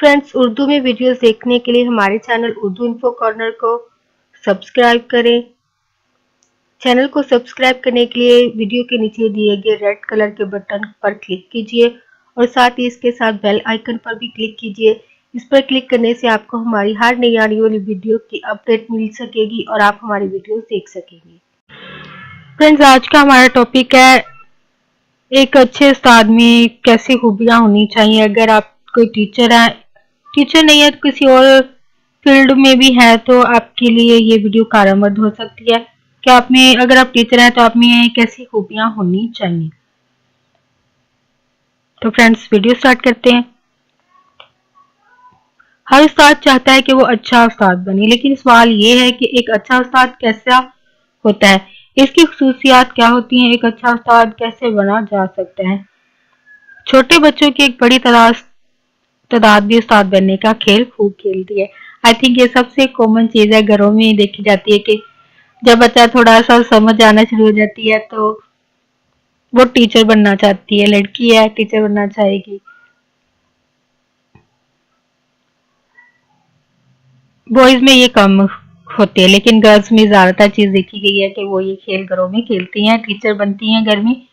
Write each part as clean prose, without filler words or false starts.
Friends, Urdu में videos देखने के लिए हमारे चैनल उर्दू इन्फो कॉर्नर को सब्सक्राइब करें। चैनल को सब्सक्राइब करने के लिए वीडियो के नीचे दिए गए रेड कलर के बटन पर क्लिक कीजिए और साथ ही इसके साथ बेल आइकन पर भी क्लिक कीजिए। इस पर क्लिक करने से आपको हमारी हर नई आने वाली वीडियो की अपडेट मिल सकेगी और आप हमारी वीडियोस देख सकेंगे। फ्रेंड्स, आज का हमारा टॉपिक है एक अच्छे उस्ताद में कैसी खूबियाँ होनी चाहिए। अगर आप कोई टीचर नहीं है तो किसी और फील्ड में भी है तो आपके लिए ये वीडियो कारगर हो सकती है कि अगर आप टीचर हैं तो आप में कैसी खूबियां होनी चाहिए। तो फ्रेंड्स, वीडियो स्टार्ट करते हैं। हर उस्ताद चाहता है कि वो अच्छा उस्ताद बने, लेकिन सवाल ये है कि एक अच्छा उस्ताद कैसा होता है, इसकी खुसूसियात क्या होती हैं, एक अच्छा उस्ताद कैसे बना जा सकता है। छोटे बच्चों की एक बड़ी तादाद भी उस्ताद बनने का खेल खूब खेलती है। आई थिंक ये सबसे कॉमन चीज है, घरों में देखी जाती है कि जब बच्चा थोड़ा सा समझ आना शुरू हो जाती है तो वो टीचर बनना चाहती है। लड़की है, टीचर बनना चाहेगी। बॉयज में ये कम होते हैं, लेकिन गर्ल्स में ज्यादातर चीज देखी गई है कि वो ये खेल घरों में खेलती हैं, टीचर बनती हैं घर में।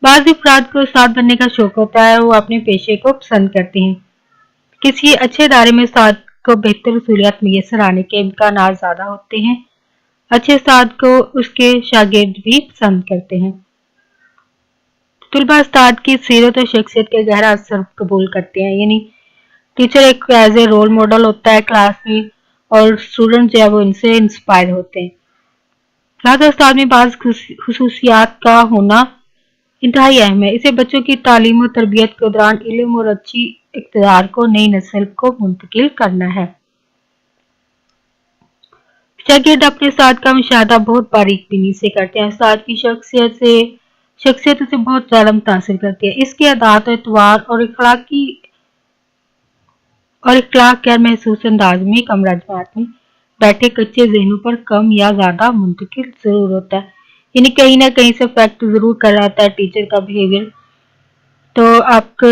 बाज़ अफराद को उस्ताद बनने का शौक होता है, वो अपने पेशे को पसंद करते हैं। किसी अच्छे इदारे में उस्ताद को बेहतर सहूलियत मुयसर आने के इम्कान ज्यादा होते हैं। अच्छे उस्ताद को उसके शागिर्द भी पसंद करते हैं। तुलबा उस्ताद की सीरत और शख्सियत के गहरा असर कबूल करते हैं, यानी टीचर एक एज ए रोल मॉडल होता है क्लास में और स्टूडेंट जो है वो इनसे इंस्पायर होते हैं। लिहाजा उस्ताद में बाज़ खुसूसियात का होना इंतहाई अहम है। इसे बच्चों की तालीम और तरबियत के दौरान इल्म और अच्छी इक़्तिदार को नई नस्ल को मुंतकिल करना है। शागिर्द अपने उस्ताद का मुशाहदा बहुत बारीक बीनी से करते हैं। उस्ताद की शख्सियत उसे बहुत ज्यादा मुतासिर करती है। इसके अदात, एतवार और इखलाक गैर महसूस अंदाज में कमरा जमात में बैठे कच्चे जहनों पर कम या ज्यादा मुंतकिल जरूर होता है, यानी कहीं ना कहीं से इफेक्ट जरूर कर रहा है टीचर का बिहेवियर। तो आप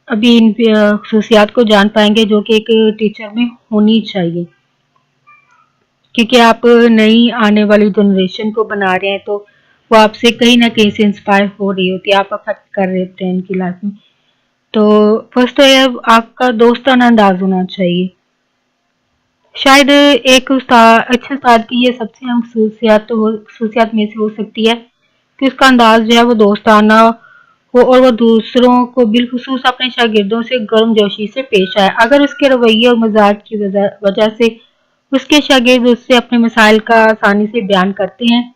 अभी इन खसूसियात को जान पाएंगे जो कि एक टीचर में होनी चाहिए, क्योंकि आप नई आने वाली जनरेशन को बना रहे हैं तो वो आपसे कहीं ना कहीं से इंस्पायर हो रही होती है, आप अफेक्ट कर रहे होते हैं इनकी लाइफ में। तो फर्स्ट तो ये आपका दोस्ताना अंदाज होना चाहिए। शायद एक अच्छे उस्ताद की ये सबसे अहम खसूसियात में से हो सकती है कि उसका अंदाज जो है वो दोस्ताना हो और वो दूसरों को बिलखुसूस अपने शागिर्दों से गर्मजोशी से पेश आए। अगर उसके रवैये और मजाक की वजह से उसके शागिर्द उससे अपने मसाइल का आसानी से बयान करते हैं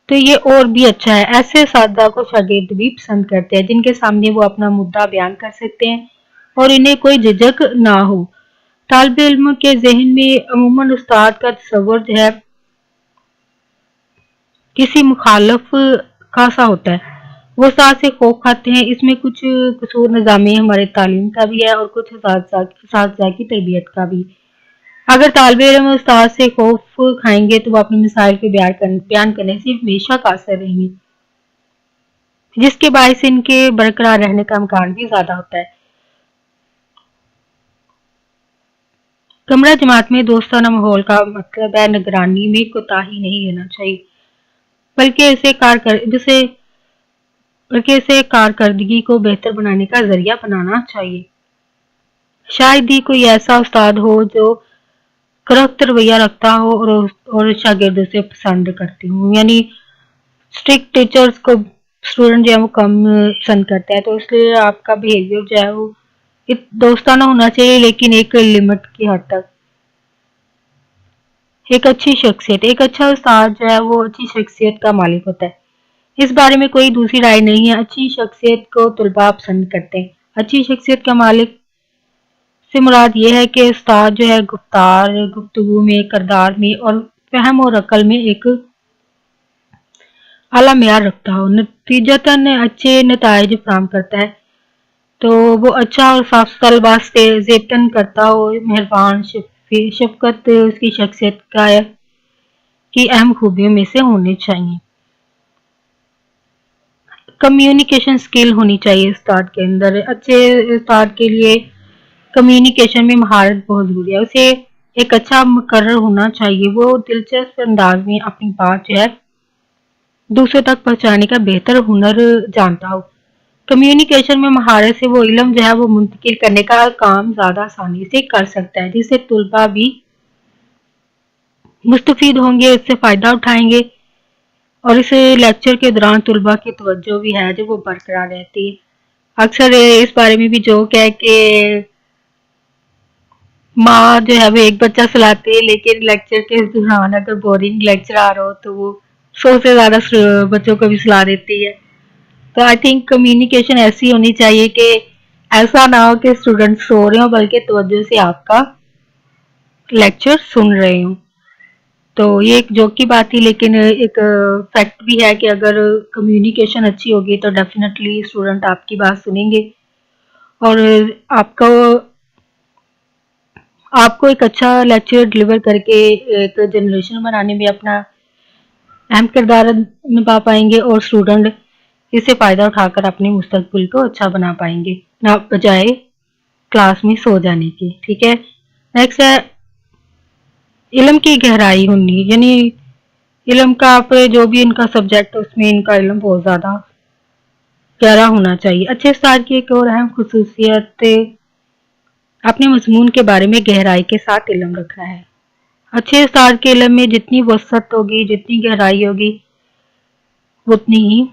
तो ये और भी अच्छा है। ऐसे उस्ताद को शागिर्द भी पसंद करते हैं जिनके सामने वो अपना मुद्दा बयान कर सकते हैं और इन्हें कोई झिझक ना हो। तालिब इल्म के जहन में अमूमन उस्ताद का तस्वुर जो है किसी मुखालफ का सा होता है, वो उस्ताद से खौफ खाते हैं। इसमें कुछ कसूर निज़ामी हमारे तालीम का भी है और कुछ उस्ताद की तरबियत का भी। अगर तालिब इल्म उस्ताद से खौफ खाएंगे तो वो अपने मसाइल के बयान करने से हमेशा कासिर रहेंगे, जिसके बायस इनके बरकरार रहने का इम्कान भी ज्यादा होता है। कमरा जमात में दोस्ताना माहौल का मतलब है निगरानी में कोताही नहीं लेना चाहिए, बल्कि इसे कारकर्दगी को बेहतर बनाने का जरिया बनाना चाहिए। शायद ही कोई ऐसा उस्ताद हो जो करख्त रवैया रखता हो और शागिर्द उसे पसंद करते हो, यानी स्ट्रिक्ट टीचर्स को स्टूडेंट जो है वो कम पसंद करता है। तो इसलिए आपका बिहेवियर जो है वो दोस्ताना होना चाहिए, लेकिन एक लिमिट की हद तक। एक अच्छी शख्सियत, एक अच्छा उस्ताद जो है वो अच्छी शख्सियत का मालिक होता है, इस बारे में कोई दूसरी राय नहीं है। अच्छी शख्सियत को तुलबा पसंद करते हैं। अच्छी शख्सियत का मालिक से मुराद ये है कि उस्ताद जो है गुफ्तगू में, किरदार में और फहम और अकल में एक आला मेयार रखता हो, नतीजतन अच्छे नताइज फराहम करता है। तो वो अच्छा और साफ तलबा से ज़ेबतन करता हो, मेहरबान, शफकत उसकी शख्सियत की अहम खूबियों में से होनी चाहिए। कम्युनिकेशन स्किल होनी चाहिए उस्ताद के अंदर। अच्छे उस्ताद के लिए कम्युनिकेशन में महारत बहुत जरूरी है। उसे एक अच्छा मुकर्रर होना चाहिए, वो दिलचस्प अंदाज में अपनी बात जो है दूसरों तक पहुंचाने का बेहतर हुनर जानता हो। कम्युनिकेशन में महारत से वो इल्म जो है वो मुंतकिल करने का काम ज्यादा आसानी से कर सकता है, जिससे तुलबा भी मुस्तफीद होंगे, उससे फायदा उठाएंगे और इस लेक्चर के दौरान तुलबा की तवज्जो भी है जो वो बरकरार रहती है। अक्सर इस बारे में भी जोक है कि माँ जो है वो एक बच्चा सुलाती है, लेकिन लेक्चर के दौरान अगर बोरिंग लेक्चर आ रहा हो तो वो 100 से ज्यादा बच्चों को भी सुला देती है। तो आई थिंक कम्युनिकेशन ऐसी होनी चाहिए कि ऐसा ना हो कि स्टूडेंट सो रहे हो बल्कि तवज्जो से आपका लेक्चर सुन रहे हो। तो ये एक जोक की बात थी, लेकिन एक फैक्ट भी है कि अगर कम्युनिकेशन अच्छी होगी तो डेफिनेटली स्टूडेंट आपकी बात सुनेंगे और आपको एक अच्छा लेक्चर डिलीवर करके एक जनरेशन बनाने में अपना अहम किरदार निभा पाएंगे और स्टूडेंट इससे फायदा उठाकर अपने मुस्तकबिल को अच्छा बना पाएंगे, ना बजाय क्लास में सो जाने की। ठीक है, नेक्स्ट है इल्म की गहराई होनी, यानी इल्म का आप जो भी इनका सब्जेक्ट है उसमें इनका इल्म बहुत ज्यादा गहरा होना चाहिए। अच्छे उस्ताद की एक और अहम खुसूसियत अपने मजमून के बारे में गहराई के साथ इल्म रखना है। अच्छे उस्ताद के इल्म में जितनी वसअत होगी, जितनी गहराई होगी, उतनी ही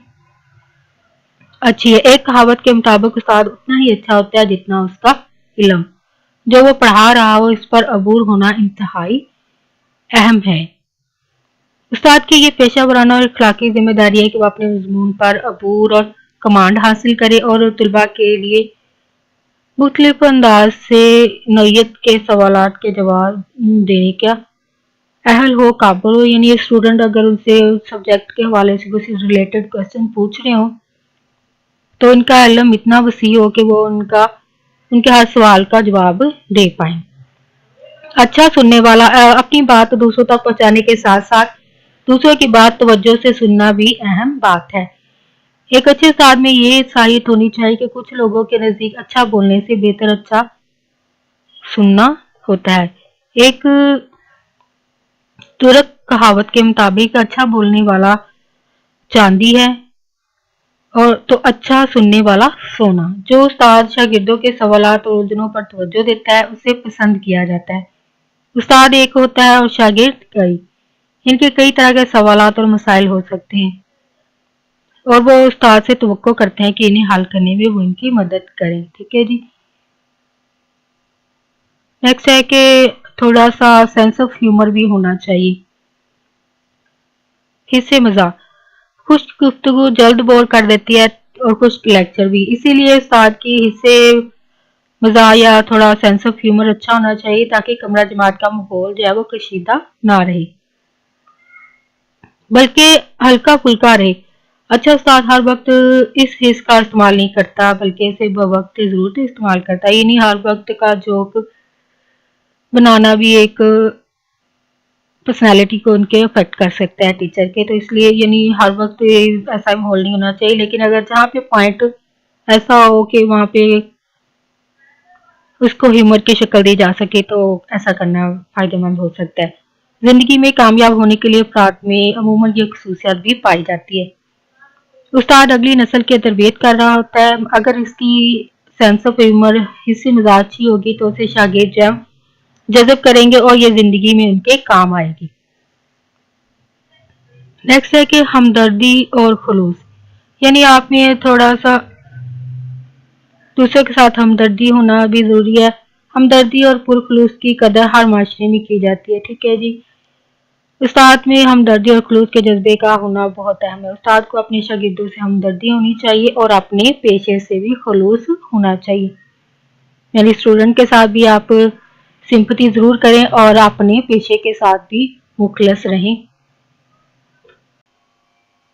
अच्छी है। एक कहावत के मुताबिक उस्ताद उतना ही अच्छा होता है जितना उसका इल्म। जो वो पढ़ा रहा हो इस पर अबूर होना इंतहाई अहम है। उस्ताद की ये पेशा वराना और अखलाकी जिम्मेदारी है कि वो अपने मजमून पर अबूर और कमांड हासिल करे और तुलबा के लिए मुख्तलिफ अंदाज से नौयत के सवालात के जवाब देने का अहल हो, काबिल हो। यानी स्टूडेंट अगर उनसे सब्जेक्ट के हवाले से कुछ रिलेटेड क्वेश्चन पूछ रहे हो तो उनका इल्म इतना वसी हो कि वो उनके हर सवाल का जवाब दे पाए। अच्छा सुनने वाला अपनी बात दूसरों तक पहुंचाने के साथ साथ दूसरों की बात तवज्जो से सुनना भी अहम बात है। एक अच्छे उस्ताद में ये साहियत होनी चाहिए कि कुछ लोगों के नजदीक अच्छा बोलने से बेहतर अच्छा सुनना होता है। एक तुर्क कहावत के मुताबिक अच्छा बोलने वाला चांदी है और तो अच्छा सुनने वाला सोना। जो उस्ताद शागिर्दों के सवालात और उलझनों पर तवज्जो देता है उसे पसंद किया जाता है। उस्ताद एक होता है और शागिर्द कई। इनके कई तरह के सवालात और मसाइल हो सकते हैं और वो उस्ताद से तवक्को करते हैं कि इन्हें हल करने में वो इनकी मदद करें। ठीक है जी। नेक्स्ट है कि थोड़ा सा सेंस ऑफ ह्यूमर भी होना चाहिए। हिस्से मजाक, कुछ गुफ्तगू जल्द बोर कर देती है और कुछ लेक्चर भी, इसीलिए उस्ताद की हिस्से मजाक या थोड़ा सेंस ऑफ ह्यूमर अच्छा होना चाहिए ताकि कमरा जमात का माहौल जो है वो कशीदा ना रहे बल्कि हल्का फुल्का रहे। अच्छा उस्ताद हर वक्त इस हिस्स का इस्तेमाल नहीं करता बल्कि इसे बवक्त जरूरत इस्तेमाल करता है। यानी हर वक्त का जोक बनाना भी एक पर्सनालिटी को उनके अफेक्ट कर सकता है टीचर के, तो इसलिए यानी हर वक्त ऐसा माहौल नहीं होना चाहिए। लेकिन अगर जहाँ पे पॉइंट ऐसा हो कि वहाँ पे उसको ह्यूमर की शक्ल दी जा सके तो ऐसा करना फायदेमंद हो सकता है। जिंदगी में कामयाब होने के लिए अफराद में अमूमन ये खसूसियात भी पाई जाती है। उस्ताद अगली नस्ल की तरबियत कर रहा होता है, अगर इसकी सेंस ऑफ ह्यूमर हिस्से मिजाज अच्छी होगी तो उसे शागिर्द जज़ब करेंगे और ये जिंदगी में उनके काम आएगी। नेक्स्ट है कि हमदर्दी और खुलूस, यानी आप में थोड़ा सा दूसरों के साथ हमदर्दी होना भी जरूरी है। हमदर्दी और पुरखलूस की कदर हर माशरे में की जाती है। ठीक है जी। उस्ताद में हमदर्दी और खुलूस के जज्बे का होना बहुत अहम है। उस्ताद को अपने शागिर्दों से हमदर्दी होनी चाहिए और अपने पेशे से भी खुलूस होना चाहिए। यानी स्टूडेंट के साथ भी आप सिंपैथी जरूर करें और अपने पेशे के साथ भी मुखलस रहें।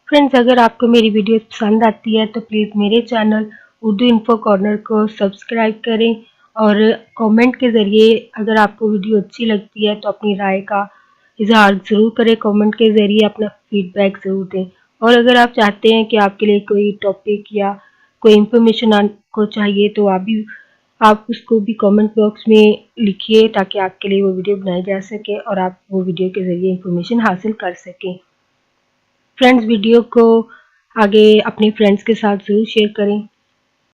फ्रेंड्स, अगर आपको मेरी वीडियो पसंद आती है तो प्लीज़ मेरे चैनल उर्दू इन्फो कॉर्नर को सब्सक्राइब करें और कमेंट के ज़रिए अगर आपको वीडियो अच्छी लगती है तो अपनी राय का इजहार ज़रूर करें। कमेंट के ज़रिए अपना फीडबैक ज़रूर दें اور اگر آپ چاہتے ہیں کہ آپ کے لیے کوئی ٹاپک یا کوئی انفارمیشن آپ کو چاہیے تو آپ اس کو بھی کامنٹ باکس میں لکھیے تاکہ آپ کے لیے وہ ویڈیو بنائی جا سکے اور آپ وہ ویڈیو کے ذریعے انفارمیشن حاصل کر سکیں۔ فرینڈز، ویڈیو کو آگے اپنے فرینڈز کے ساتھ ضرور شیئر کریں۔